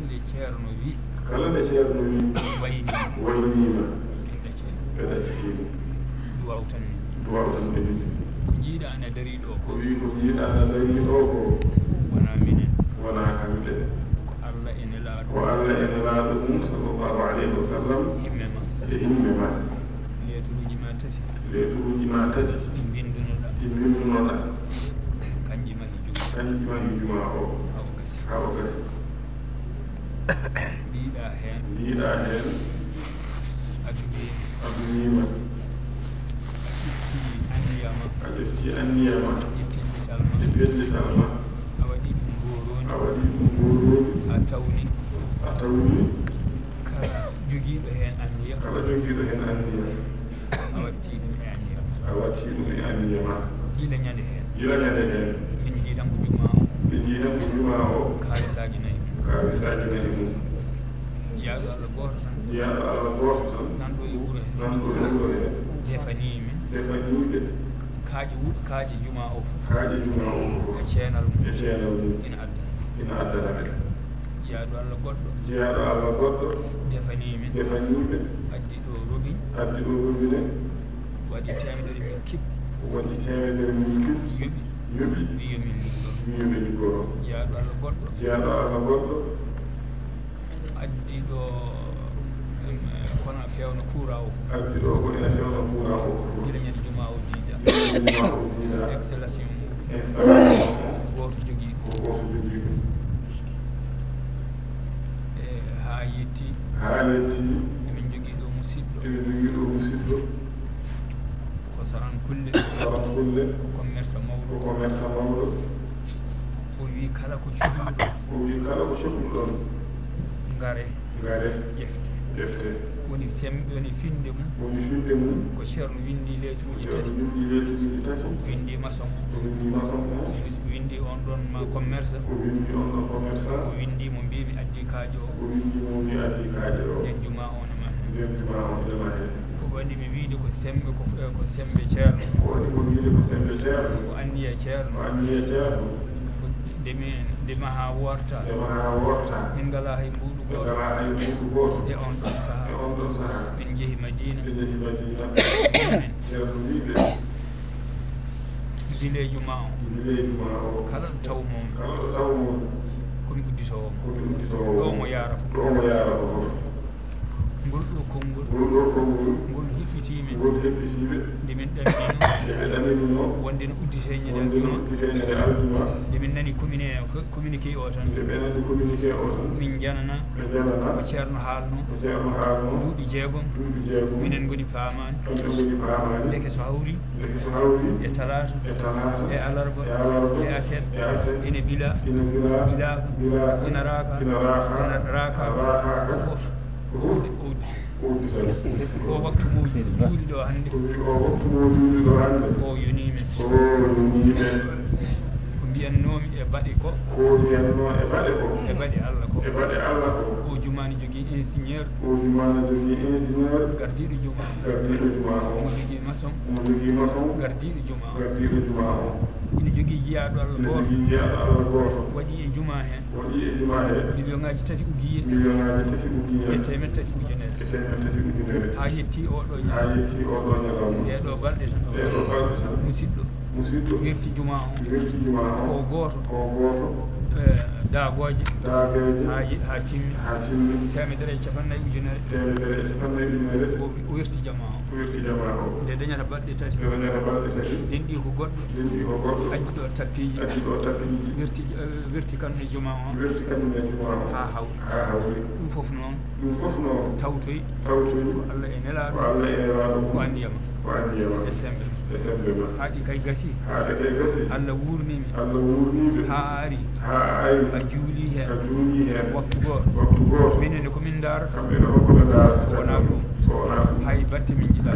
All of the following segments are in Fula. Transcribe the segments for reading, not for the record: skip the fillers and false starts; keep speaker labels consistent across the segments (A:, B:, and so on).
A: nde ceerno wi
B: kala nde ceerno wi waynima ɓeɗa cetini
A: duwaw tan
B: ɓe
A: ko jiiɗa ana dari ɗo
B: ko wi ko jiiɗa ana dari ɗo ko
A: wona minen
B: wona kamɓe
A: ko Allah ene laaɗo
B: ko Allah ene laaɗo mum sallllahu alayhi wa sallam
A: himme ma
B: e himme ma
A: letruji ma tati ɗi
B: bindunoɗa
A: kanƴi mahi
B: juma o hawa gasi
A: mbiɗa hen
B: adunima a ƴefti anniyama e pellital ma
A: a waɗi ɗum
B: gorooni
A: a tawni kala jogiiɗo hen anniya a watti ɗum e anniya ma gila ñande hen min jii tan ko juma o kaalisaji nayi mum jaaɗo Allah goto tan nan ɗo e wuro he defanimin kaaji juma o fof e ceenal mum ina addana ɓe jaaɗo Allah goɗɗo defanimin addi ɗo robine waɗi temedere min kip yoɓi wi yomin liggoro jaaɗo Allah goɗɗo addi ɗo kono fewno kuura o gila ñande juma o diida excellation goto jogii e ha yetti emin jogii ɗo musidɗo ko saran kulle commerce mawɗo o wi kala ko cohluɗon ngare ƴefte woni finde mum ko ceerno windi letruji tati windi maçon windi on ɗon ma commerce o windi mo mbimi addi kaajo o nden juma on ma ko waɗi mi wiide ko sembe ceerno ko anniya ceerno ndema ha worta min ngala hay mbuɗu goto e on ɗon saha min jeehi madina bile juma o kala ɗo taw moom komi udditowo ɗo mo yaara fof ngol ɗo konngol ngol hiɓɓitimin nde min ɗannino wonde no uddite ñande aljuma nde min nani communiqué o tan min janana ko ceerno haalno duuɓi jeegom minen goni paamani deke so hawri e talata e alarba e aset ene bila ina raaka fof ko waktu muɗum juuɗi ɗo hannde o yonimen ko mbiyannomi e baɗe ko e baɗe Allah ko o jumani jogui ingénieur gardiɗo juma mo jogui maçon gardiɗo juma ina jogui jiyaɗo Allah goto waɗi e juma hen million ngaji tati ugiye e temen tati ujunere ha yetti oɗo ñalawma ɗeɗo balɗe tan musidɗo werti juma o ko goto daagoje ha timmi temedere e capannayyi ujunere o werti jama o nde dañata balɗe tati denɗi ko goɗɗo addi ɗo tappiji werti kañum e juma o ha hawri ɗum fof noon tawtoyi ko Allah e nelaɗo ko andiyama e sembe haaɗi kay gasi Allah wurnimi ha ari a juuli hen waktu goto minenne komin darata wona ɗum hay batte min jiɗa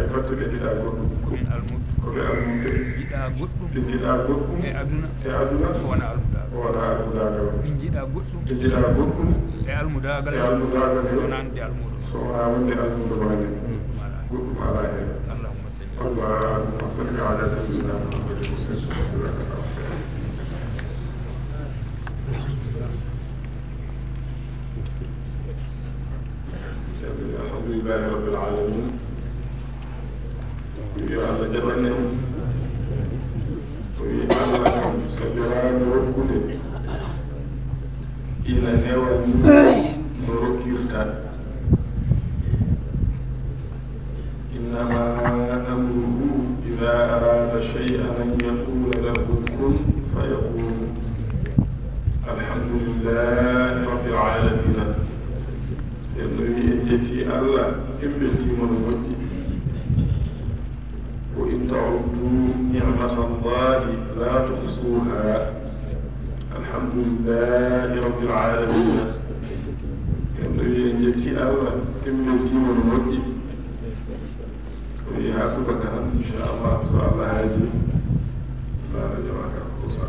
A: komin almuɓe jiɗa goɗɗum e aduna wona almudagal min jiɗa goɗɗum e almudagal wonande almuɗum allahumma salli ala sayyidina Muhammad
B: لله رب العالمين الله جبنه الله سجران وكله إلى نوى نركرتا إنما أمره إذا أراد شيئا أن يقول له كن فيكون الحمد لله رب العالمين ينبغي أن يأتي الله إمتي من وجهه وإن تعدوا نعمة الله لا تحصوها الحمد لله رب العالمين ينبغي أن يأتي الله إمتي من وجهه ويحاسبك إن شاء الله صلى الله عليه وسلم لا جواك خصوصا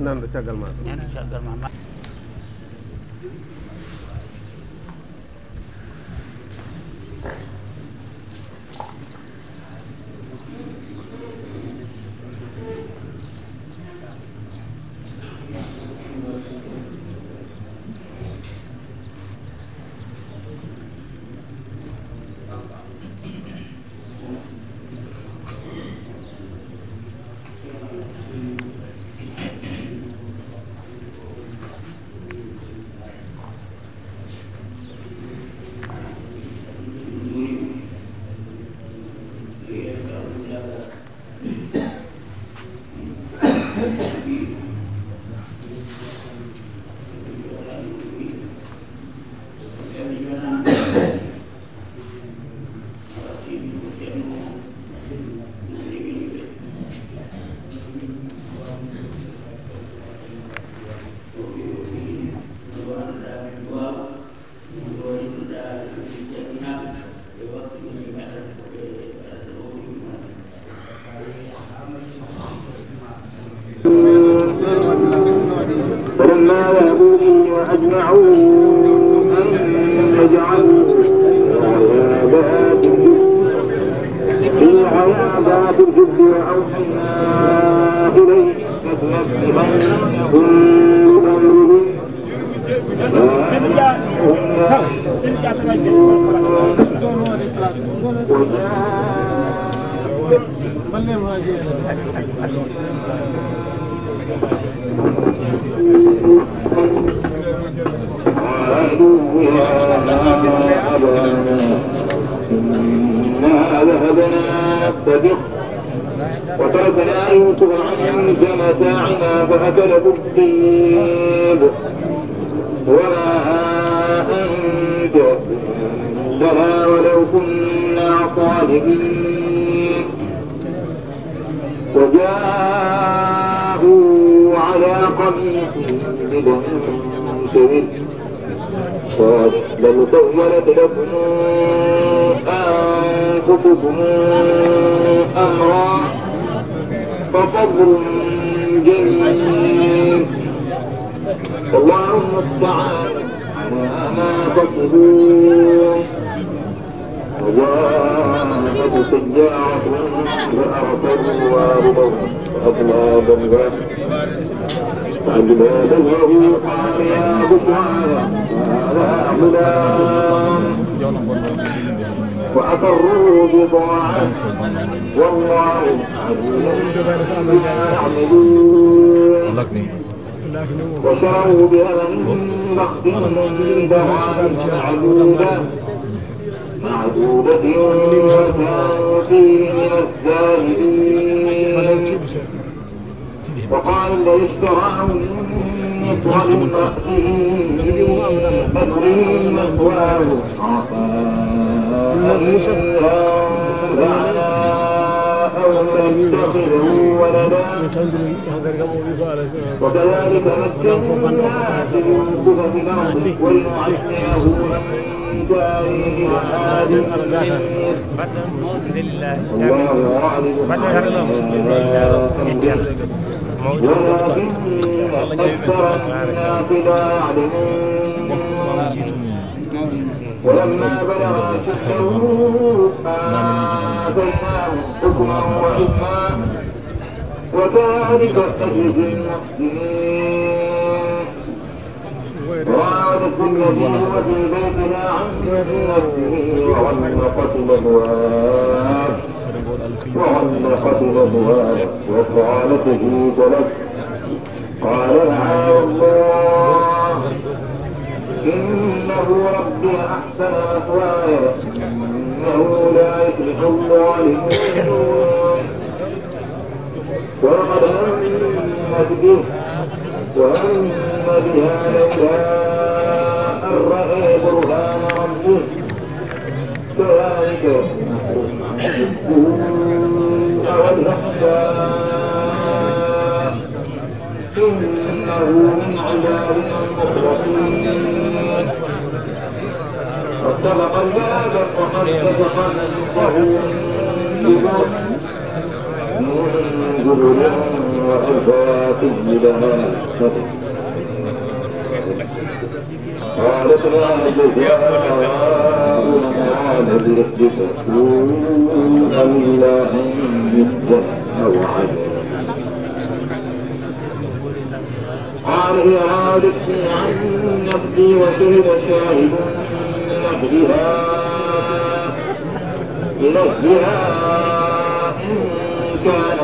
C: Nando caggal ma
D: فلما ذهبوا به وأجمعوا أن يجعلوا في عذاب الجب وأوحينا إليه لتنبئنهم بأمرهم قالوا يا أبانا إنا ذهبنا نستبق وتركنا يوسف عند متاعنا فأكله الذئب وما أنت لنا ولو كنا صادقين وجاءوا على قميصه بدم كذب قال بل سولت لكم أنفسكم أمرا فصبر جميل والله المستعان على ما تصفون وجاءت سجاعة فأرسلوا واردهم فأطلى بلغا فأجلى بلغه قال يا بشرى هذا غلام وأقروا بضاعة والله عليم بما يعملون وشروا بأمن بخس معدودة وكانوا فيه من الزاهدين وقال الذي اشتراه من مصر امرئ مثواه عسى أن ينفعنا أو نتخذه ولدا وكذلك مكنا ليوسف في الأرض ولنعلمه ولما بلغ أشده آتيناه حكما وعلما وكذلك نجزي المحسنين وراودته التي هو في بيتها عن نفسه وغلقت الأبواب وقالت هيت لك قال معاذ الله إنه ربي أحسن مثواي إنه لا يفلح الظالمون ولقد همت به وهم بها لولا أن رأى برهان ربه كذلك والأحسان إنه من عبادنا المخلصين فاستبق الباب وقدت قلبه من جبل وألفى سيدها قالت ما جزاء من أراد بربك سوءا إلا أن يسجن أو عدل قال هي راودتني عن نفسي وشهد شاهد من أهلها إن كان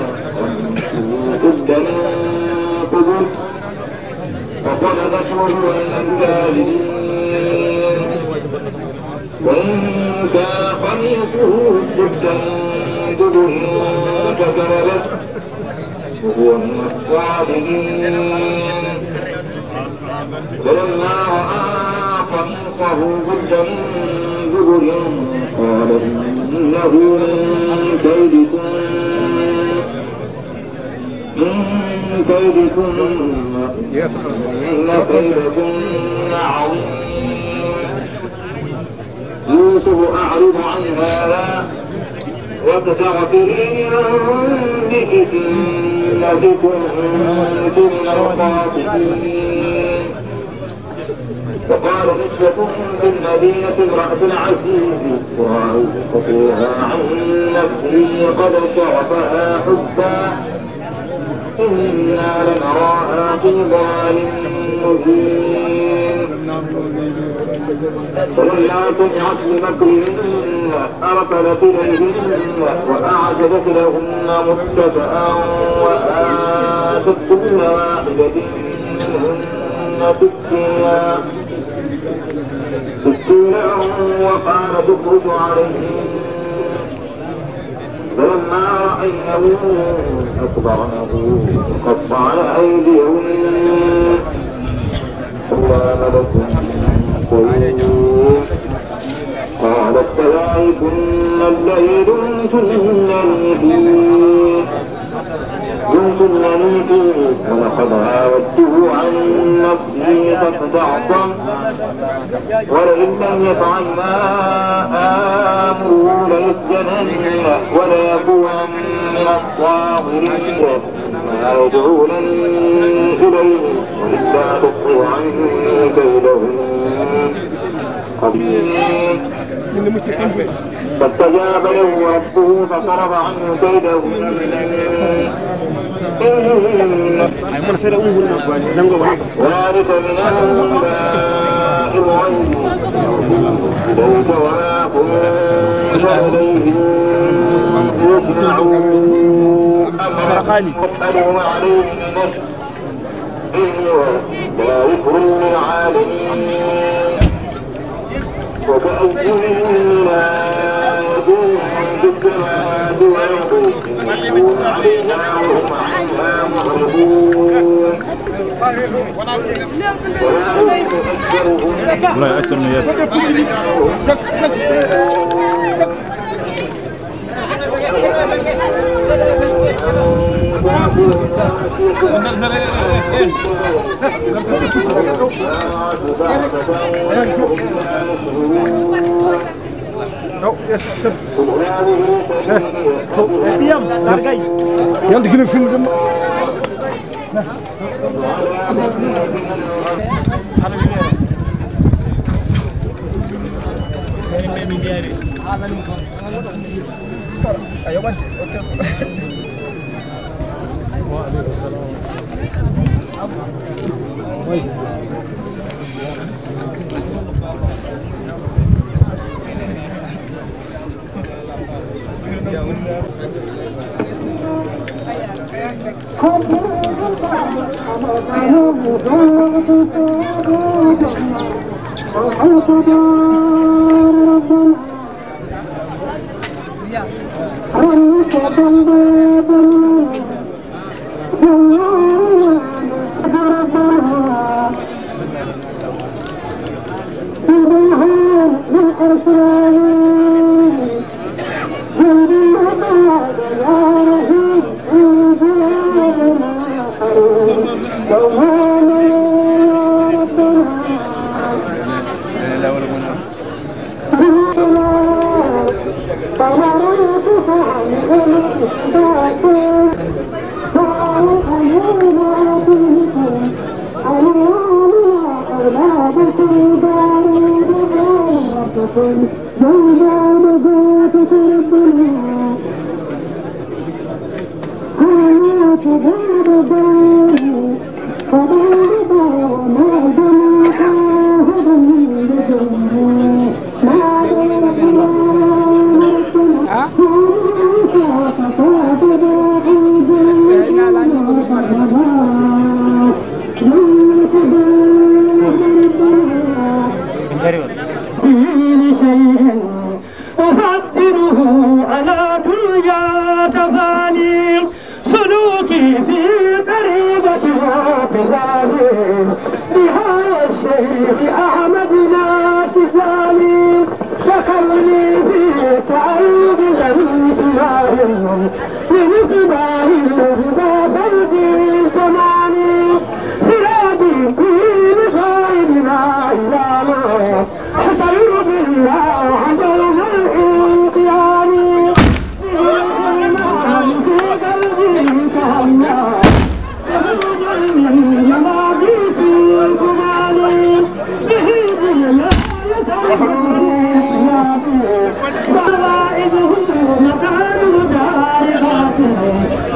D: بد من قبل وصدقت وهو من الكاذبين وإن كان قميصه قد من دبر فكذبت وهو من الصادقين فلما رأى قميصه قد من دبر قال إنه من كيدكم إن كيدكم عظيم يوسف أعرض عن هذا واستغفري لذنبك إنك كنت من الخاطئين وقال نسوة في المدينة امرأة العزيز تراود فتيها عن نفسه قد شغفها حبا إنا لنراها في ضلال مبين فلما سمعت بمكرهن أرسلت إليهن وأعجبت لهن متكئا وآتت كل واحدة منهن سكينا وقالت اخرج عليهم فلما رأينه أكبرنه قطعن أيديهن وما لكم قالت فذلكن الذي دمتنني فيه ولقد راودته عن نفسي فاستعصم ولئن لم يفعل ما آمره ليسجنن وليكون من الصاغرين ما يدعونني إليه وإلا تصرف عني كيدهن قدير فاستجاب له ربه فصرف عنه كيدهن ذلك من أنباء الغيب إليك وما كنت إليهم يسمعون أمرهم عليه لا ذكر للعالمين وكأي من آية في السماوات والأرض يمرون عليها وهم عنها معرضون
C: لا يأتون
D: يا
C: يلا كده فين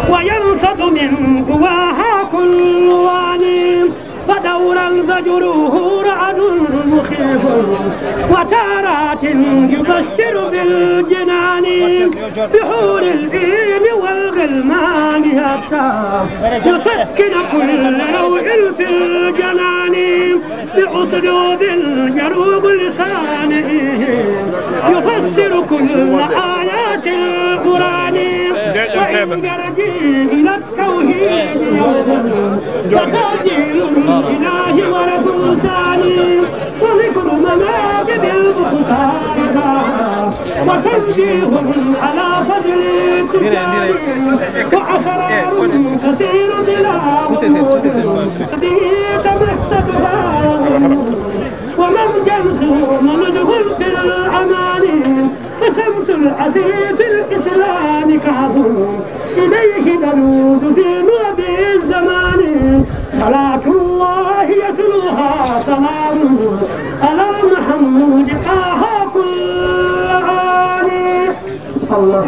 C: وينفض من قواها كل واني ودورا فجروه رعد مخيف وتارات يبشر بالجنان بحور العين والغلمان حتى يسكن كل روع في الجنان بأسلوب الجروب لسانه يفسر كل آيات القرآن وإن يرجي إلى التوحيد وتعجيل الإله ورب ثاني وذكر مناقب المختار وتنزيه على فضل السلطان وأسرار كثير بلا به تمسكها ومن جنسه منجه في الأمان فشمس العزيز الإسلام كعب إليه نلوذ في نوبه الزمان صلاة الله يتلوها سلام على محمود طه كل عاني الله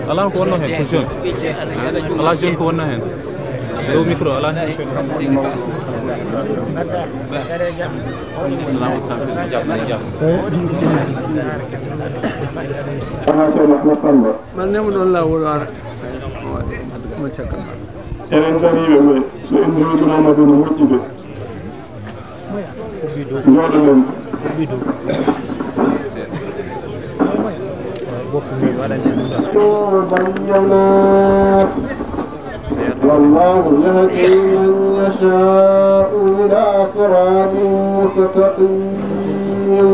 E: Allah ko wonno hen ko jeune Allah jeune ko wonno hen do micro Allah
C: man nemu don la wala mo chakal
B: enen dariɓe ɓe so en jewtunama ɗo no moƴƴude joɗonen
F: والله يهدي من يشاء إلى صراط مستقيم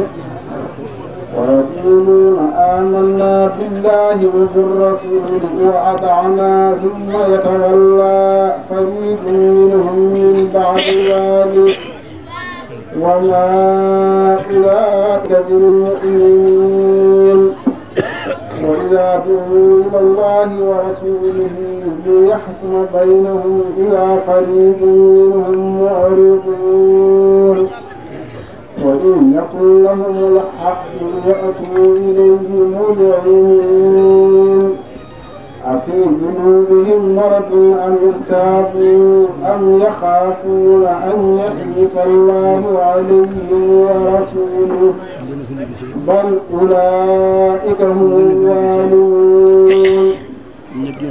F: ويقولون آمنا بالله وبالرسول وأطعنا ثم يتولى فريق منهم من بعد ذلك وما أولئك بالمؤمنين وإذا دعوا إلى الله ورسوله ليحكم بينهم إذا فريق منهم معرضون وإن يكن لهم الحق يأتوا إليه مذعنين أفي قلوبهم مرض أم ارتابوا أم يخافون أن يحلف الله عليهم ورسوله بل أولئك هم الظالمون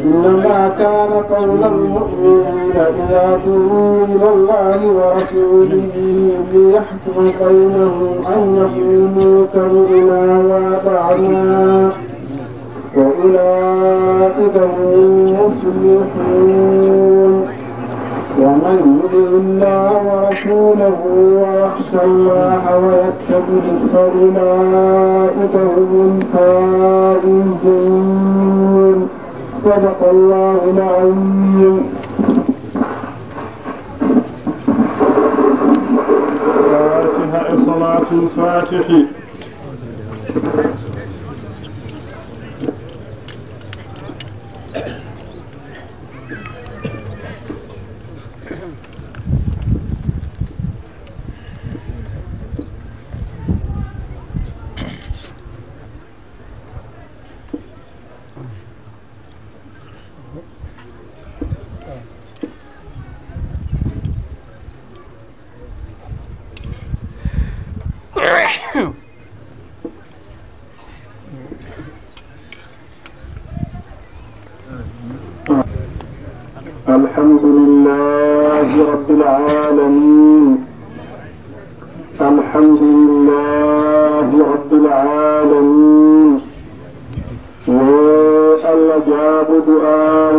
F: إنما كان قول المؤمنين إذا دعوا إلى الله ورسوله ليحكم بينهم أن يقولوا سمعنا وأطعنا وأولئك هم المفلحون ومن يطع الله ورسوله ويخشى الله ويتقه فأولئك هم الفائزون صدق الله العظيم.
B: فاتحة صلاة الفاتح. الحمد لله رب العالمين. الحمد لله رب العالمين. والله جاب دعاء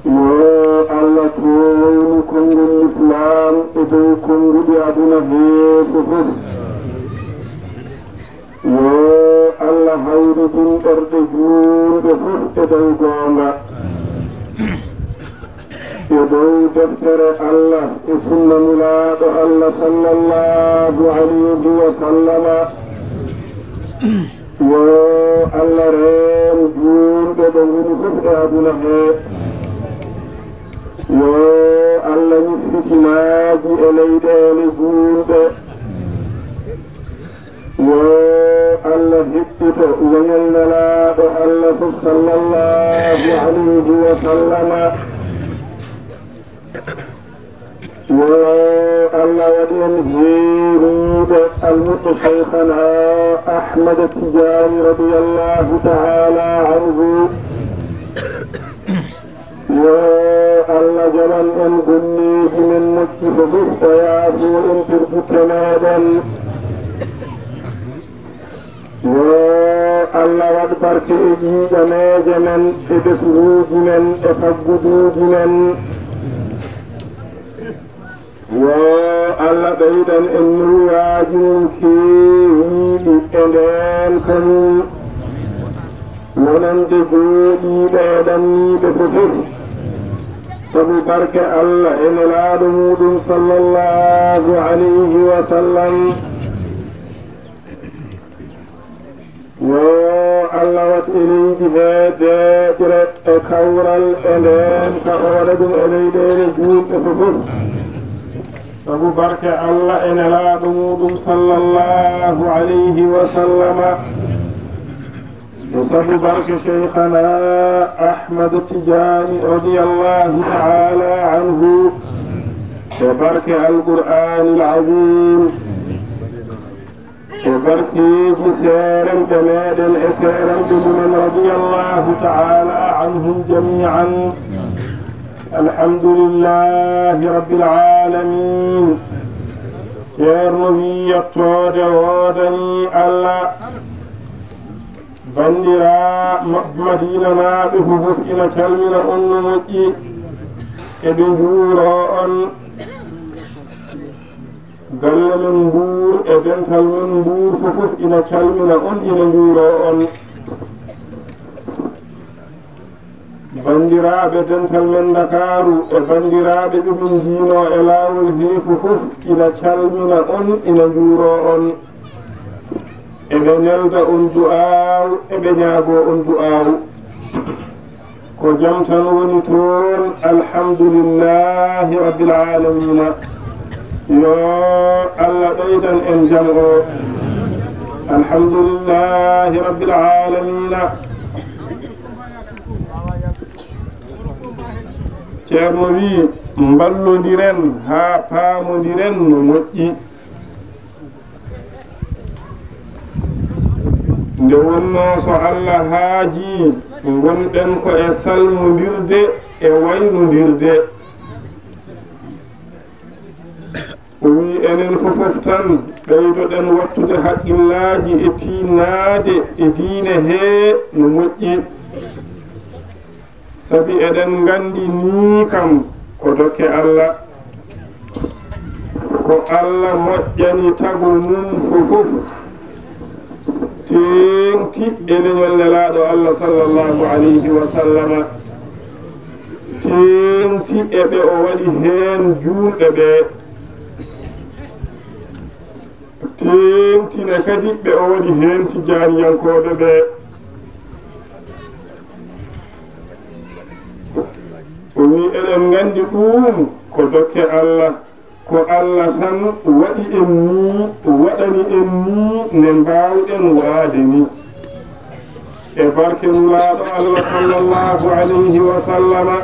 B: والله كونكم بالإسلام إذنكم بدعبنا فيه Allah hayru din ɓerde juuɗe fof e dow goonga e dow deftere Allah e sunna nulaaɗo Allah sallallahu alayhi wa sallama yo Allah reen juurɗe ɗo ngoni fof e aduna hee yo Allah ñiffitinaaji e leyɗeele juurɗe yo Allah hippito leñol nelaaɗo Allah sallallahu alayhi wa sallama yo Allah waɗi en heeruuɓe almuɗɗo cheikhana Ahmad Tidiani radiyallahu ta'ala anhu yo Allah jaɓan en gonneeji men moƴƴi ko fof o yaafu en pirdutte meɗen yo Allah waɗ barke e ƴiiƴameeje men e ɓesguuji men e fagguduuji men yo Allah ɓeydan en nuraaji mum keewiiɗi e ndeen kañum wonande jooɗiiɓe e ɗanniiɓe fofof sabu barke Allah e nelaaɗo muɗum sallallahu alayhi wa sallam yo Allah wat eleydi heedeeƴre e kawral e ndeen ka o waɗa ɗum e leyɗeele juulɓe fofof sabu barke Allah e nelaaɗo muɗum sallallahu alayhi wa sallama yo sabu barke cheikhana Ahmad Tidiani radiyallahu ta'ala anhu e barke alqur'an al-azim وبركي سيرا كمادا سيرا بمن رضي الله تعالى عنهم جميعا الحمد لله رب العالمين يا ربي يطود ودني الله bandira madina naaɓe fof ina calmina on no moƴƴi eɓe juuro on galle men Mbour e dental men Mbour fof ina calmina on ina juuro on bandiraɓe dental men Dakaru e bandiraɓe ɗumin diino e laawol heefu fof ina calmina on ina juuro on eɓe nelda on du'aaw eɓe ñaago on du'aaw ko jam tan woni toon alhamdulillahi rabbil alamina yo Allah ɓeydan en jam o alhamdulillahi rabbil alamina ceerno wi mballodiren haa paamodiren no moƴƴi nde wonno so Allah haaji gonɗen ko e salmodirde e waynodirde o wi enen fofof tan ɓeydoɗen wattude haqqillaji e tiinnaade e diine hee no moƴƴi sabi eɗen nganndi nii kam ko dokke Allah ko Allah moƴƴani tago mum fofof teenti e leñol nelaaɗo Allah sallallahu alayhi wa sallama teenti e ɓe o waɗi heen juulɓe ɓe teentine kadi ɓe o waɗi heen tijaaniyankooɓe ɓe o wi eɗen nganndi ɗum ko dokke Allah ko Allah tan waɗi en ni waɗani en ni ne mbawɗen waade ni e barke nulaaɗo Allah sallallahu alayhi wa sallama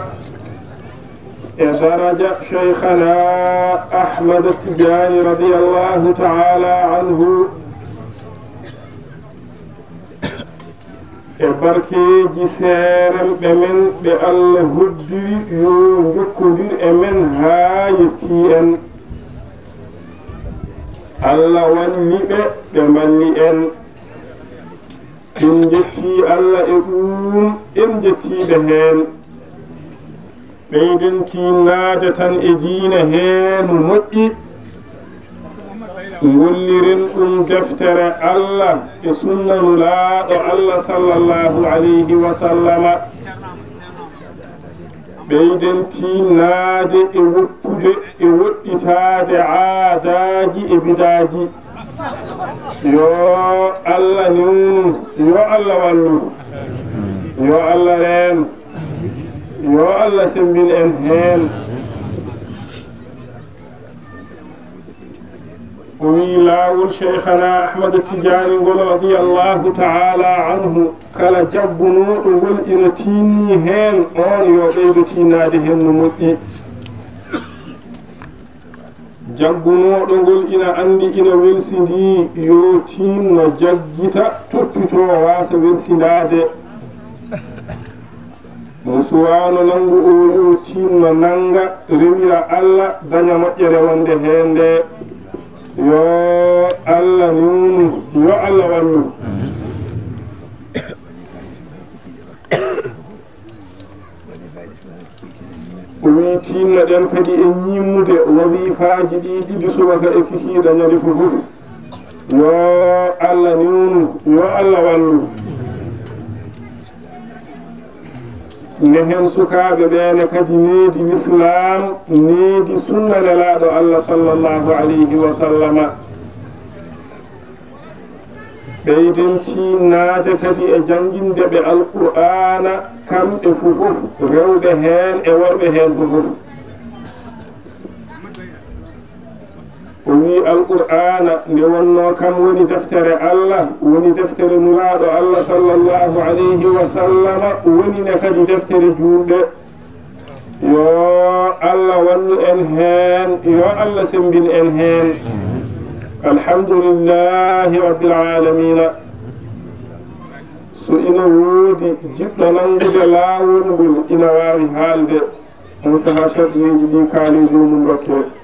B: e daraja cheikhana Ahmad Tidiani radiyallahu ta'ala anhu e barkeji seeremɓe men ɓe Allah hoddiri yo jokkodir e men haa yetti en Allah walli ɓe ɓe mballi en en jetti Allah e ɗum en jettiɓe heen ɓeyden tinnaade tan e diine heen moƴƴi ngolliren ɗum deftere Allah e sunna nulaaɗo Allah sallallahu alayhi wa sallama ɓeyden tinnaade e woppude e woɗɗitaade aadaaji e bidaaji yo Allah niwnu yo Allah wallu yo Allah reen yo Allah sembin en heen وي لاول شيخنا أحمد التجاني قال رضي الله تعالى عنه كلا جبنو قل إن تيني هين أون يوغيب تينا دهن نمتي جبنو قل إن عندي إن ويلسندي يو تين وججتا تبتو واس ويلسنداد musuwano nangu o yo tinno nanga rewira Allah daña moƴƴere wonde hende yo Allah nunu yo Allah wallu o wi tinno ɗen kadi e ñimmude wazifaji ɗi ɗiɗi subaka e kikiɗa ñande fofof yo Allah nunu yo Allah wallu nehen sukaaɓe ɓeene kadi needi l'islam needi sunna nelaaɗo Allah sallallahu alayhi wa sallama ɓeyden tinnaade kadi e jannginde ɓe alqur'ana kamɓe fofof rewɓe heen e worɓe heen fofof o wi alqur'ana nde wonno kam woni deftere Allah woni deftere nulaaɗo Allah sallallahu alayhi wa sallama woni ne kadi deftere juulɗe yo Allah wallu en heen yo Allah sembin en heen alhamdulillahi rabbil alamina so ina woodi jiɗɗo nangude laawol ngol ina waawi haalde on saha sharɗiiji ɗi kaali jomum dokke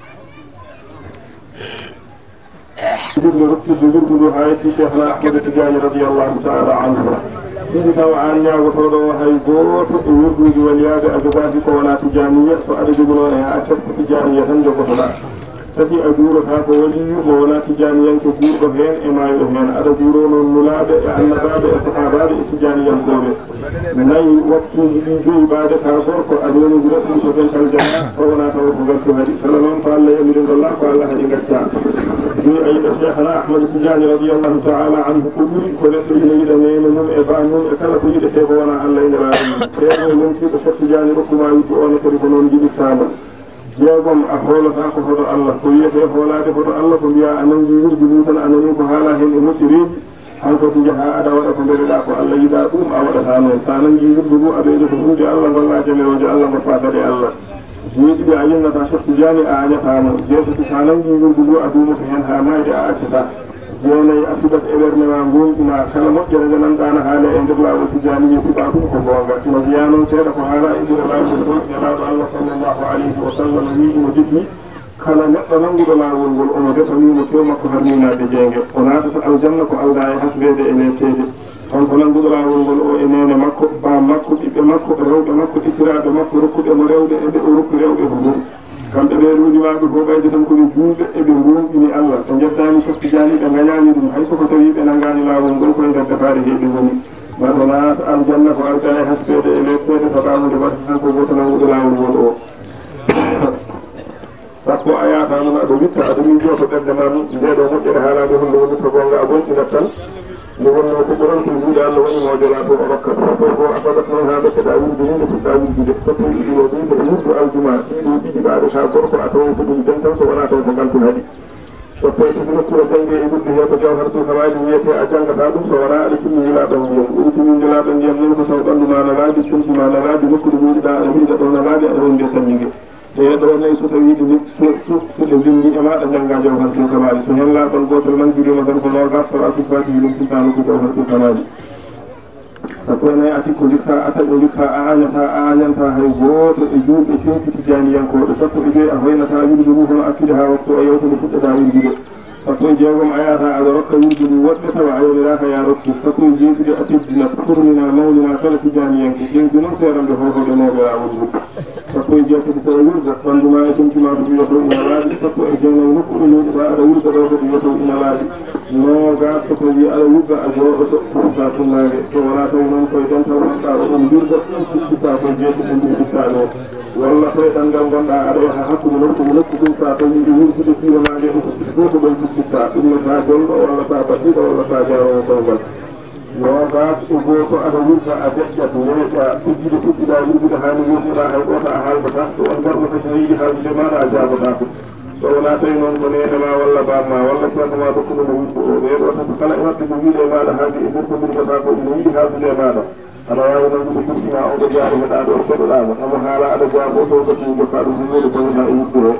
B: جبل ركب جبل هايتي شيخنا أحمد التجاني رضي الله تعالى عنه إذا توعان يا وفروا هاي قوت يرجو ولياد أجبادي كونا تجانية سؤال جبلون يا أشد تجانية تنجو فلا تتي أجور هاك ولي ولا تجانية كبور بهين إما يهين أرجورون الملاب أن باب أصحابات تجانية قوبة ناي وقت يجي بعد كاربورك أدون جرت مسجن الجنة كونا توفق الكهري فلمن قال لي أمير الله قال له إنك في أي شيخنا أحمد السجاني رضي الله تعالى عنه كبير كلت إليه لنين إبانون أكلت إليه شيخونا عن لين العالمين كيرو من في بشر السجاني ركما يجوون كريبونون جيب كامل جيبهم أحول تاكو فضل الله كوية فولاد فضل الله كوية أنن جيبر جبوتا أنني كهالا هن إمترين أنت تجها أدوات كبير لأكو الله يداكم أولا ثانون سانن جيبر جبو أبيد فهود الله والله جميل وجه الله مفاتر الله جيد بعيننا تاشر تجاني أعجى ثامن جيد تسانن جيبر جبو أدوم فيهن هاماي أعجتا جيني أفدت إبرنا وانقوم إما كلمة جرزنا كان حالة عند الله وتجاني يتباكم كبوانغا مزيانون سيرا فحالا إذن الله جلال الله صلى الله عليه وسلم وجدني kala neɗɗo nanguɗo laawol ngol omo defamimo tewmakko harminaade jeenge o naatata aljanna ko alda e hasbeede e lettede on ko nanguɗo laawol ngol o e nene makko ba makko ɓiɓɓe makko rewɓe makko ɗisiraaɓe makko rokkuɗe mo rewɓe e ɓe o rokku rewɓe ko ɗum kamɓe ɓe ruudimaɓe fof ɓayde tan koɓe juuɓe eɓe gonɗini allah ɓe jettani softijaani ɓe gañani ɗum hay soko tawi ɓe nangani laawol ngol koye nder defaade heɓe woni maɗo naata aljanna ko alda e hasbeede e lettede sababude waɗi tan ko goto nanguɗo laawol ngol o sappo a yaata noon aɗa witta aɗa miijo to ɓerde ma ndeɗo moƴƴere haalade hunde woni to gonga a gonɗinat tan nde wonno ko ɓuran ko juuɗe allah waɗi mojola to o rokkat sappo ko a fadat noon ha ɗokeɗa wirde hunde fuɗɗa wirdude sappo ɗiɗi o ɗiɗo e wirdu aljuma ɗiɗo ɗiɗi ɓaade sa gorko a tawa ko ɗum den tan so wona taw ko galtu haɗi sappo e ɗiɗi nokkure jangge e wirdu he ko jawhartu hawaji wiyete a janggata ɗum so wona aɗa timmi yilaɗon ndiyam ɗum timmi jilaɗon ndiyam noon ko taw ɓanndu ma nalaaji tumtima nalaaji nokkude wiiɗa aɗa wiiɗa ɗo nalaaji aɗa wonde sanñingue ɗo nayi so tawi ɗum suɗe bindi e maɗa jangga jawhartu kamaji so hen laaɓal gotel nanjurima tan ko nogas fara tufaji ɗum tintano ko jawhartu kamaji sappo e nayi ati ko jikka ataɓe jikka a añanta hay goto e juuɓe tewtiti janiyankoɓe sappo e joyi a hoynata wirdu ndu hono akkude ha waktu o yewtude fuɗɗata wirdude sappo e jeegom a yata aɗa rokka wirdu ndu woɗɓe tawa a yawiraka ya rokki sappo e jeeɗiɗi a teddina tournina mawnina kala tijaniyanke ɗenki noon seeranɓe hohoɓe mawɓe lawol ndu sappo e jeetati so a wirda ɓanduma e tumtima to wiyato ina laaɓi sappo e jeenayi nokku ɗo leyɗita aɗa wirda ɗo to wiyato ina laaɓi nogas so tawi aɗa wirda a jooɗoto fuɗɗa tunnage so wona tawi noon koye dental gonɗa oɗon wirda ɗum fuɗɗita koye jeeɗiɗe ɗumɗita ɗo walla koye ɗanngal gonɗa aɗa yaha hakkude nokku ɗum sa tawi ɗo wirdude fiiwonade fof ko ɗon fuɗɗitta ɗum no sa gonɗo walla sa batiɗo walla sa jarowo kowgal nogas e goto aɗa wirda a deƴƴat leeƴa tujjude fuɗɗiɗa wirdude hani wirduɗa hay goto a haldata so on garɗo kasi no yiɗi haaldude maɗa a jabotako so wona tawi noon ko nenema walla bamma walla ceerno ma dokkude mo wirdu o ɓeɗo tan kala e wadde ko wiide maɗa haade e nder ko wirgata ko ina yiɗi haaldude maɗa aɗa wawi nangude fuɗɗima oɗo jaaro heɗa ɗo seɗoɗama omo haala aɗa jaabo to gati jokka ɗum hummude tawina e wirdu o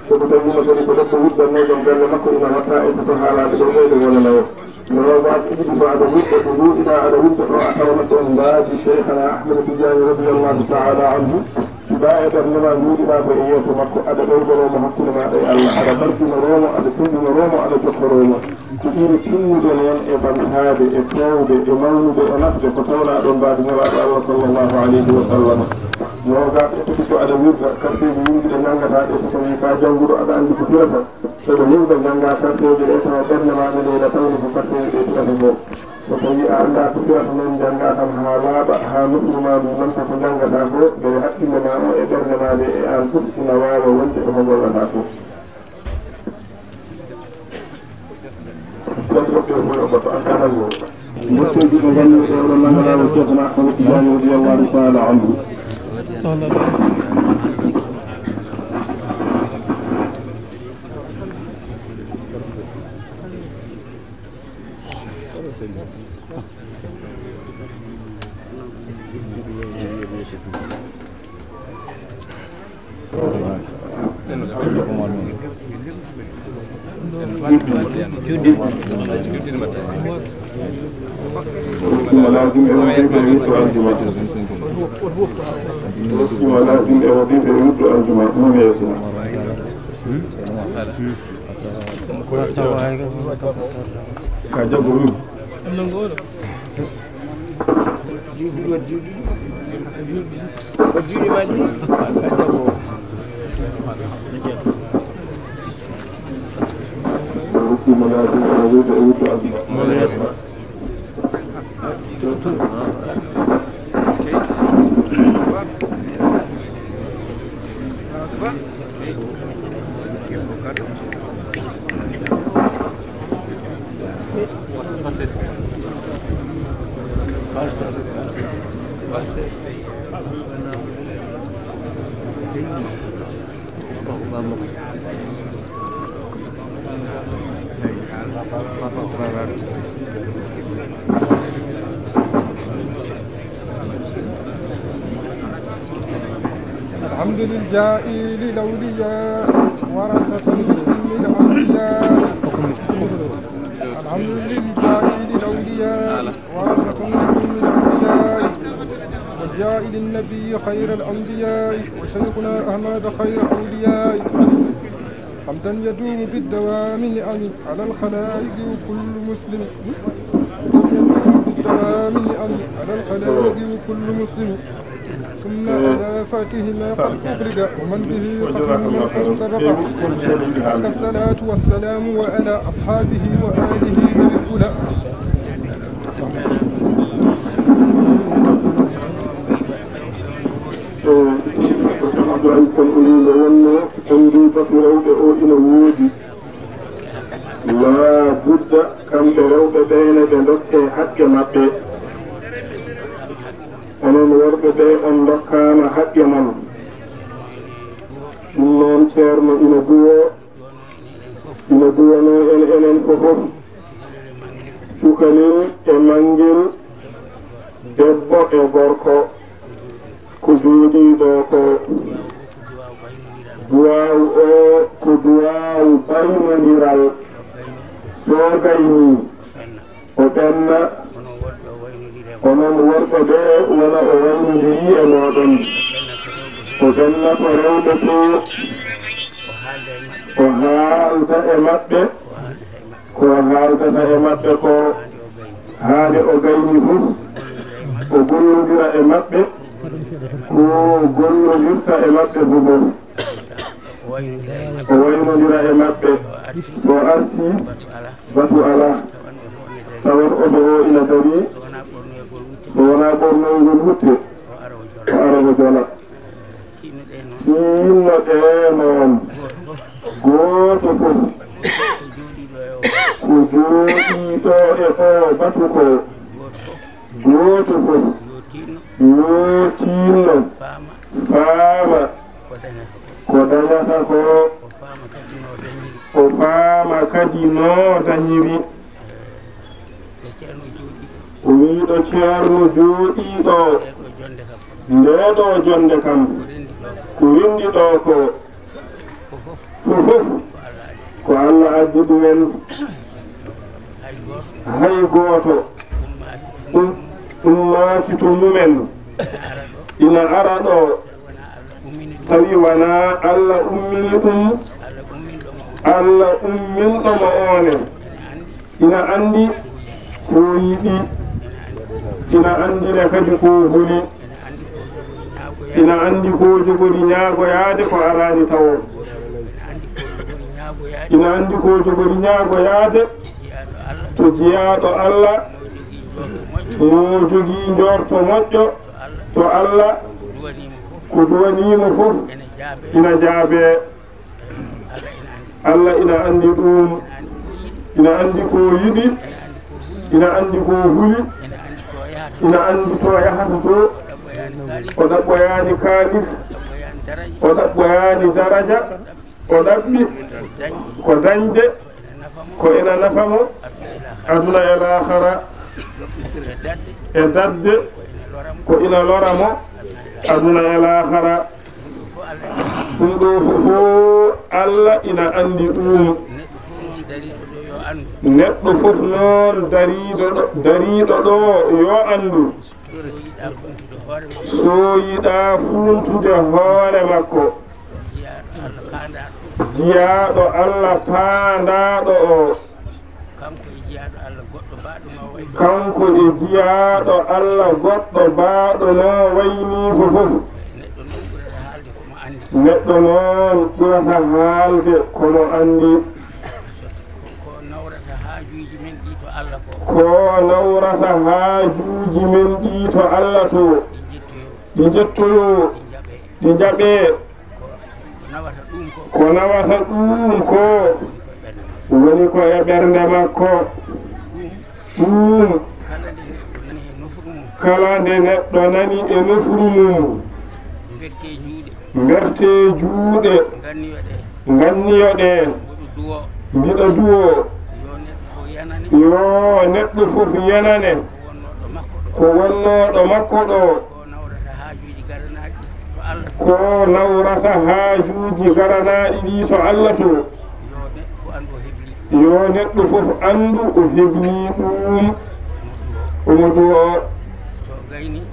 B: soko tawino kadi ko debbo wirdannoɗon galle makko ina watta e toto haalade ɗo ɓeyde wonanayo nogas iɗiɗi ko aɗa wirda ko duuɗiɗa aɗa wirda ɗo a tawna ɗon mbaadi cheikhana ahmad tidiani radiallahu taala anhu ba e ɓernema juuɗiɗa ko e yeeso makko aɗa ɗowdoromo hakkude maɗa e allah aɗa barkinoromo aɗa sendinoromo aɗa jokkoromo ko ɓuri timmude noon e ɓamtade e fewde e mawnude e nafde ko tawna ɗon mbaadi nelaɗo allah sallllahu alayhi wa sallam nogas e tati so aɗa wirda karteji yimɓeɗe nanggataɗe so tawi ka jannguɗo aɗa andi ko firata soɗo wirda jannga karteji ɗe tawa ɓernde maɗa ndeɗa tawni ko karteji ɗe firata ngo so tawi a anda ko firata noon jannga tan ha laaɓa ha nofruma ɗum nanta ko janggata ko ɓe haqqille ma o e ɓernde maɗe e an fof ina wawa wonde emo gollata fof ɗoɓɓe koye oɓoto an kanango gotteji ɓe ganduɗe oɗon nanganama cheikhna ahmad tidiani radiallahu taala anhu ولازم ka jago ɗum
G: الحمد للجائل للأولياء ورثة للأنبياء الحمد للجائل للأولياء ورثة للأنبياء والجائل النبي خير الأنبياء وشيخنا أحمد خير الأولياء حمدا يدوم بالدوام على الخلائق وكل مسلم بالدوام على الخلائق وكل مسلم ثم على فاته ما قد أبرد ومن به ختم من قد سبق الصلاة والسلام وعلى أصحابه وآله ذوي الأولى
B: la budda kamɓe rewɓe ɓeene ɓe dokke haqqe maɓɓe onon worɓe ɓe on dokkama haqqe mon ɗum noon ceerno ina duwono en enen fofof cukalel e manguel debbo e gorko ko jooɗiɗo ko duwawu o ko duwawu baynodiral so gayni o ɓenna onon worɓe ɓe wona o waynodiri e moɗon o ɓenna ko rewɓe to o haalda e maɓɓe ko haaldata e maɓɓe ko haade o gayni fof o gollodira e maɓɓe ko gollodirta e maɓɓe fofof o waynodira e maɓɓe so arti batu ala tawan oto o ina dari so wona ɓornoygol wutte o ara o jola tinno ɗe noon gooto fof ko jooɗiɗo e o batu ko gooto fof yo tinno faama ko dañata ko o faama kadi no dañiri o wiiɗo ceerno jooɗiɗo ndeɗo jonde kam ko windi ɗo ko fofof ko Allah addi ɗumen hay gooto ummaki to mumen ina ara ɗo tawi wona Allah ummini ɗum Allah umminɗomo one ina andi ko yiɗi ina andine kadi ko huli ina andi ko jogori ñaagoyaade ko arani tawo ina andi ko jogori ñaagoyaade to jeyaaɗo Allah mo jogii njorto moƴƴo to Allah ko duwanimo fof ina jaabe Allah ina andi ɗum ina andi ko yiɗi ina andi ko huli ina andi to yahata to o ɗaɓɓoyaani kaalis o ɗaɓɓoyaani daraja o ɗaɓɓi ko dañde ko ina nafamo aduna e lahara e dadde ko ina loramo aduna e lahara ɗum ɗo fofo Allah ina andi ɗum neɗɗo fof noon dariɗo ɗo yo andu so yiɗa funtude hoore makko o jiyaaɗo Allah paandaaɗo o kanko e jiyaaɗo Allah goɗɗo baaɗo no wayni fofof neɗɗo noon ɓurata haalde kono andi ko nawrata haajuuji men ɗi to Allah to ɗi jettoyo ɗi jaɓee ko nawata ɗum ko woni ko e ɓernde makko ɗum kala nde neɗɗo nani e nofru mum mberte juuɗe ganniyoɗe mbiɗa duwo yo neɗɗo fof yanane ko wonnoɗo makko ɗo ko nawrata haajuuji garanaɗi ɗi to Allah to yo neɗɗo fof andu o hebni ɗum omo duwo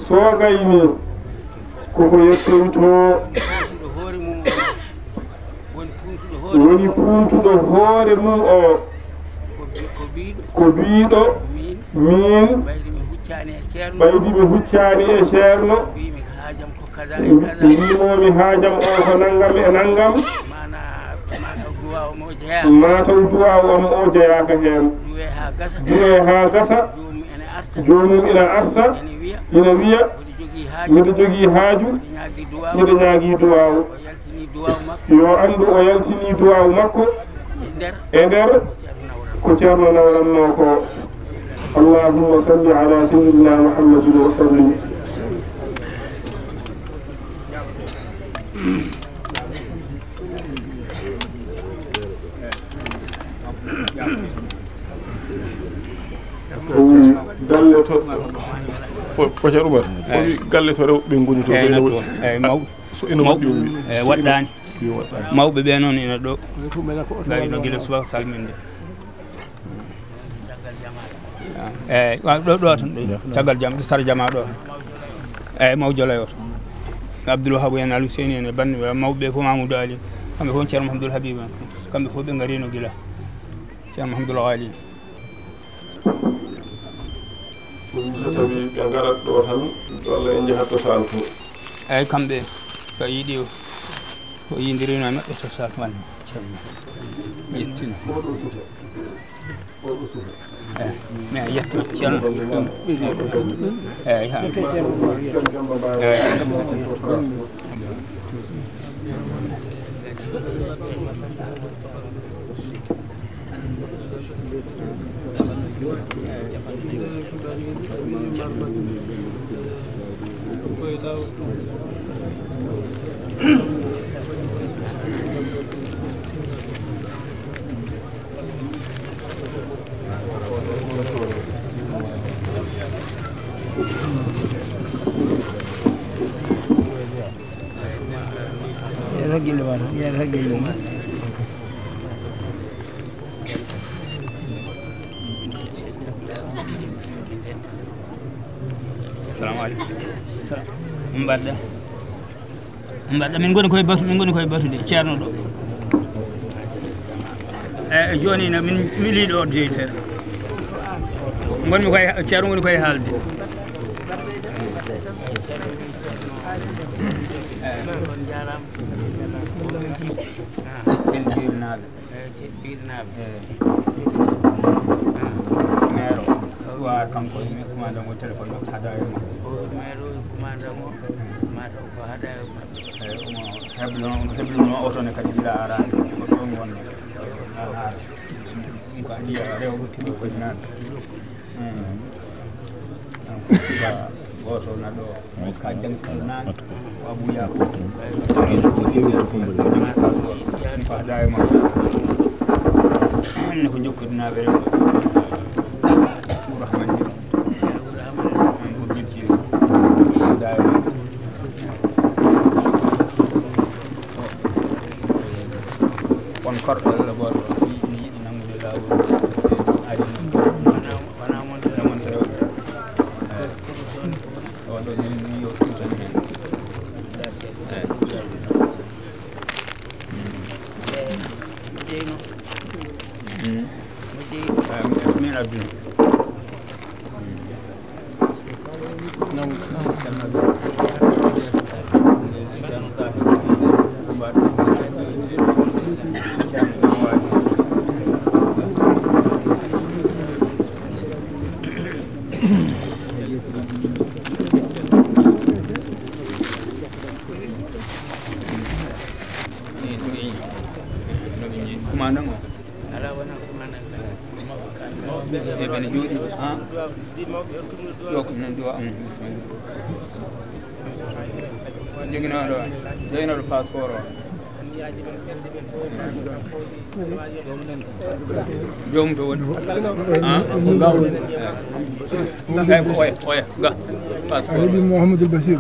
B: so gayni koko yettoyto woni puntuɗo hoore mum o ko biiɗo min ɓaydi mi huccani e ceerno mbimomi haajam o ko nanngam e nanngam mataw duwaw am o jeyaka heen duwe ha gasa jomum ina arta ina wiya miɗo jogii haaju miɗo ñaagii duwaw yo anndu o yaltini duwaw makko e nder ko ceerno nawranno ko allahumma salli ala sayyidina muhammadin wa sallim galle to Focar Oumar galle to rewɓe ngoni to eyyi mawɓe so ina waɗi waɗɗani mawɓe ɓe noon ina ɗo gayno guila subaka salminde eyyi ɗo tan ɗo caggal jam ɗo sara jama ɗo eyyi maw jolayo to Abdoul Wahab en Aliou Seyni en e banne mawɓe ɓe fof Mamadou Ali kamɓe fof ceerno Mouhamadoul Habib en kamɓe fof ɓe garino guila ceerno Mouhamadoul Ali so tawi ɓe garat ɗo tan walla en jahat to sal to eyyi kamɓe so yiiɗi o yidirino e maɓɓe to sal wanne ceerno yettina eyyi mais yetto ceerno eyyi ha Assalamu alaikum. Mbadda min goni koye batude ceerno ɗo e joni no min liiɗo o jeeyi seeɗa gonmi koye ceerno woni koye haalde maire o wa kanko mi commande mo téléphone o hada e ma maire o commande mo mata ko hada e ma hebluno oto ne kadi dila arande ko ɗon wonde ko andi rewɓe tiɗo ko nande goto naɗo ka jangtiɗo nane o abuya ko hada e ma ne ko jokkodinaɓe rewɓe on korɗo Allah goto yiɗi nangude lawol ari wona montere rewɓe oɗo ni yo tan hen
A: من الدنيا جينا الباسبور جوم تود باسبور
G: أيدي محمد البشير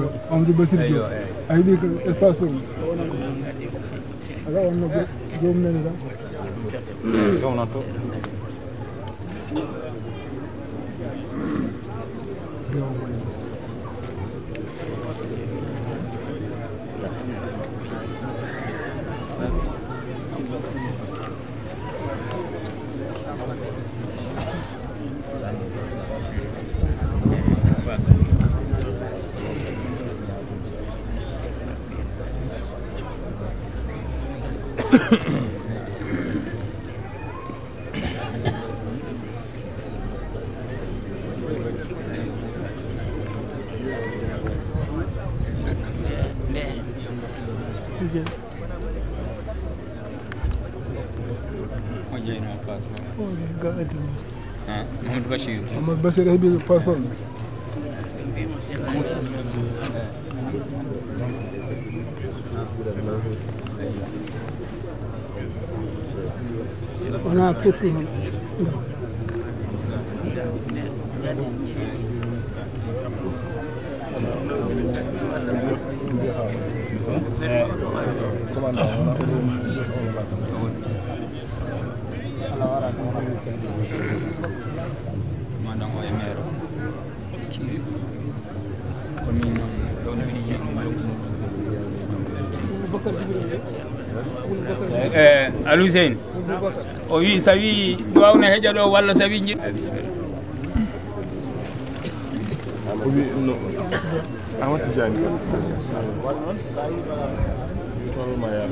G: أيدي الباسبور هذا هو جوم نيدا
E: جوم ناتو
A: محمد بشير
G: محمد بشير هيبي الباسبور أنا أكتبهم
A: Alusen o wi sawi duwawna heja do walla sawi jid
B: o wi no amata jani ma ya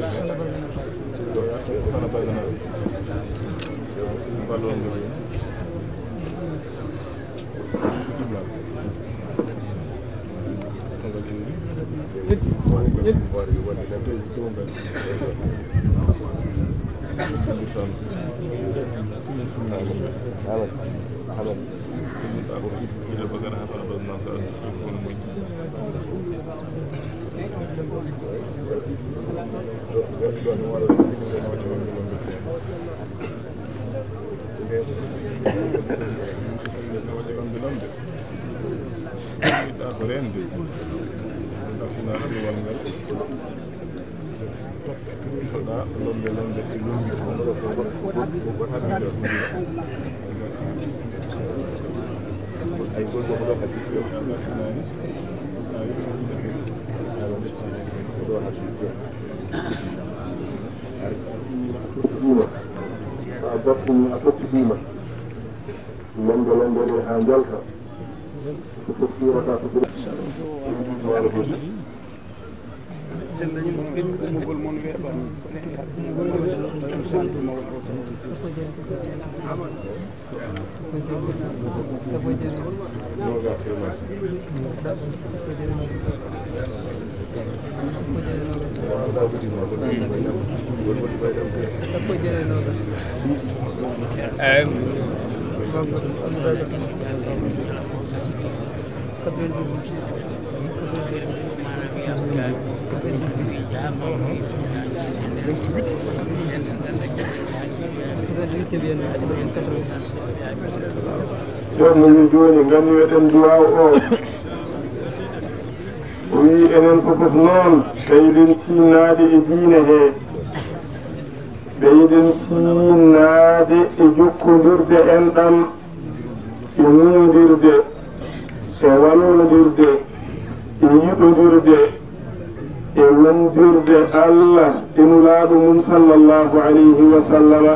B: أعجبتني أتوك بيما من جلن أنجلك تفكيرك Joni joni ngani weden duwa o wi enen fof non kayden tinade e diine he ɓeyden tinade e jokkodirde enɗam e muñodirde e wallodirde e yiɗodirde e wondirde Allah e nulaaɗo mum sallallahu alayhi wa sallama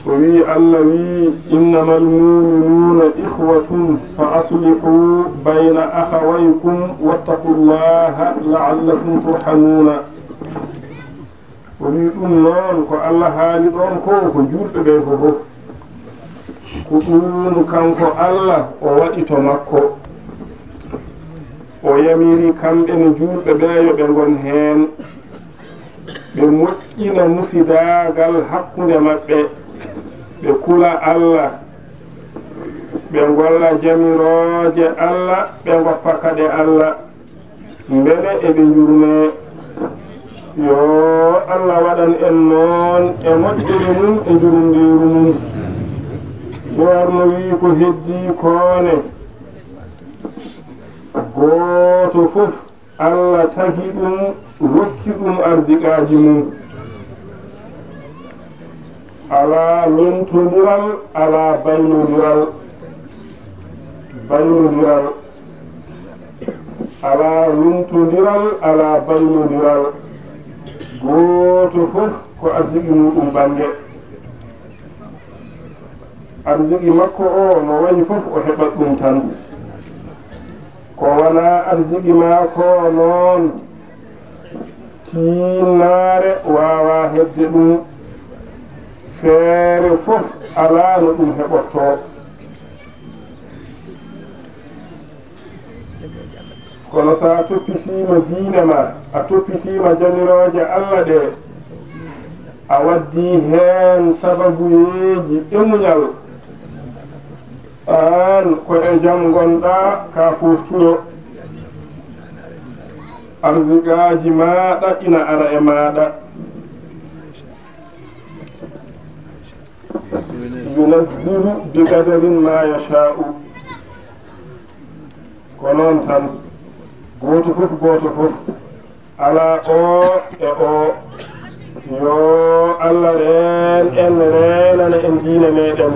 B: وي الله وي إنما المؤمنون إخوة فأصلحوا بين أخويكم واتقوا الله لعلكم ترحمون وي نون كو الله حالي دون كو جولɓe ɓe fof ko ɗum kanko Allah o waɗi to makko o yamiri kamɓe ne julɓe ɓe yo ɓe gon heen ɓe moƴƴina musidagal hakkunde maɓɓe ɓe kula Allah ɓe golla jamiroje Allah ɓe goppa kade Allah mbele eɓe jurme yo Allah waɗan en noon e moƴƴere mum e jurundiru mum warno wi ko heddi koone gooto fof Allah tagi ɗum rokki ɗum arziqaji mum ala lontodiral ala baynodiral ala lontodiral ala baynodiral gooto fof ko arziqi muɗum bange arziki makko o no wayi fof o heɓat ɗum tan ko wona arziki maako noon tiinnaare wawa hedde ɗum feere fof ala no ɗum heɓotto kono sa toppitima diine ma a toppitima jamiroje Allah ɗe a waddi heen sababuyeji ɗemuñal an ko e jam gonɗa ka poftuɗo arziqaji maɗa ina ara e maɗa yunazzilu biqadarin ma yasha'u ko noon tan goto fof ala o e o yo Allah en renana en diine meɗen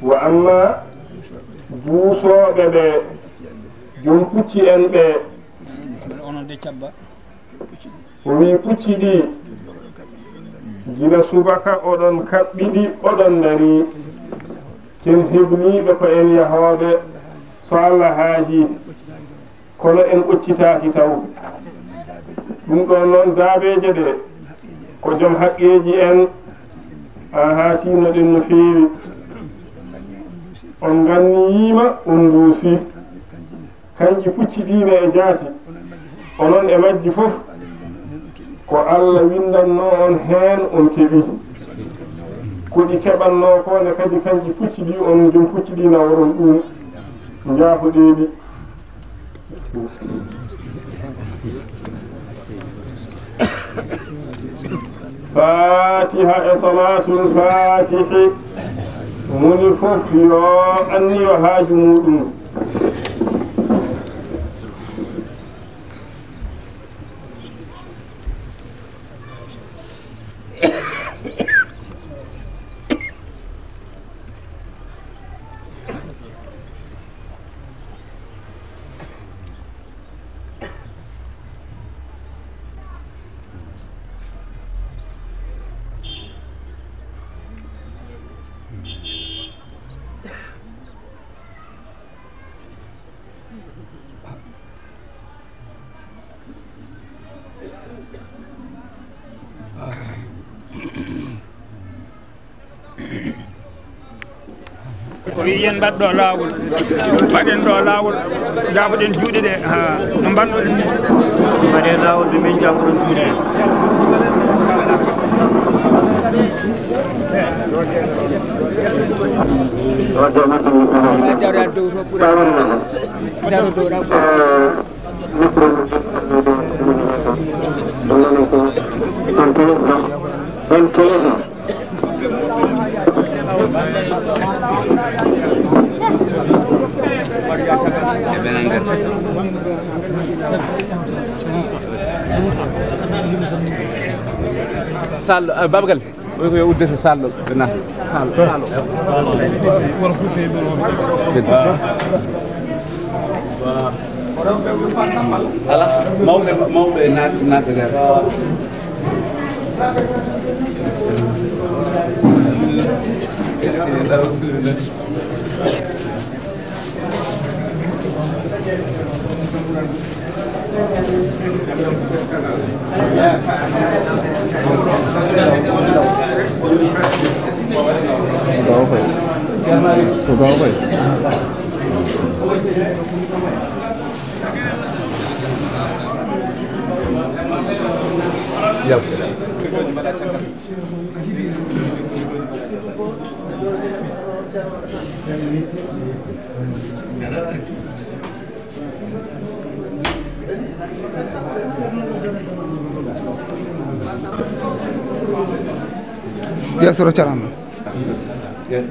B: wa amma duusoɓe ɓe jom pucci en ɓe o wi pucci ɗi gila subaka oɗon kaɓɓiɗi oɗon dari ken hebliɓe ko en yahoɓe so Allah haaji kono en ɓoccitaki taw ɗum ɗon noon daabeje ɗe ko joom haqqeji en a haatino ɗen no feewi on ganniyima on duusi kanji pucci ɗine e jaati onon e majji fof ko Allah windanno on heen on keɓi ko ɗi keɓanno ko ne kadi kanji pucci ɗi on joom pucci ɗi naworon ɗum jaafoɗeɗi fatiha e salatul fatihi muni fof yo anni yo haaju muɗum ko wi yen mbaɗɗo laawol mbaɗen ɗo laawol jaafoɗen juuɗe ɗe ha no mbanɗoɗen ni mbaɗen laawol ɓe min jaafoɗen juuɗe
C: Sallo Babagal ko yo uddete sallo na sallo ala mawɓe naatde
H: Yes, Rocharan.
I: Yes.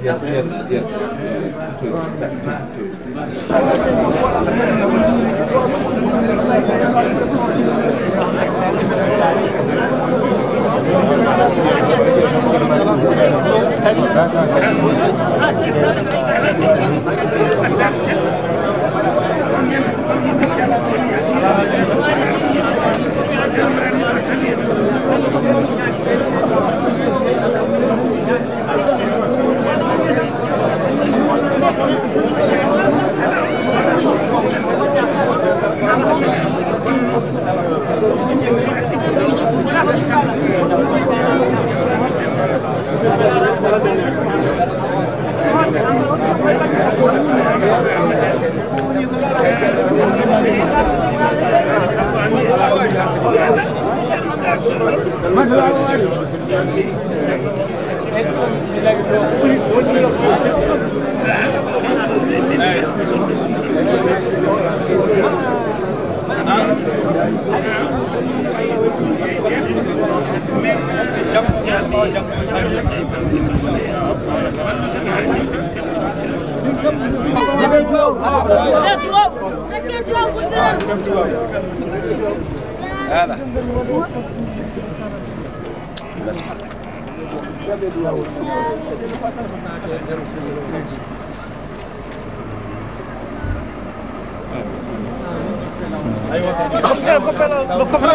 J: Le coffre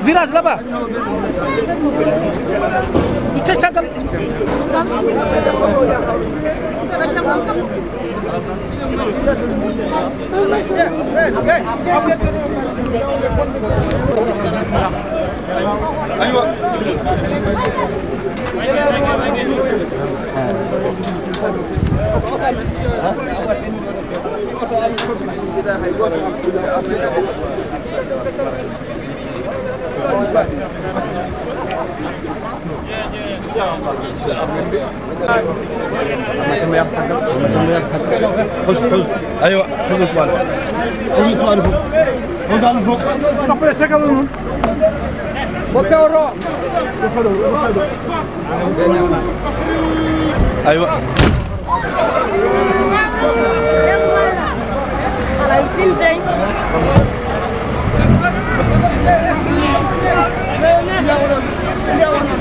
J: virage là-bas. خذ ايوه خذ الطوال فوق خذ فوق طب شكل منهم بكى ورا ايوه على التنتين يا ولد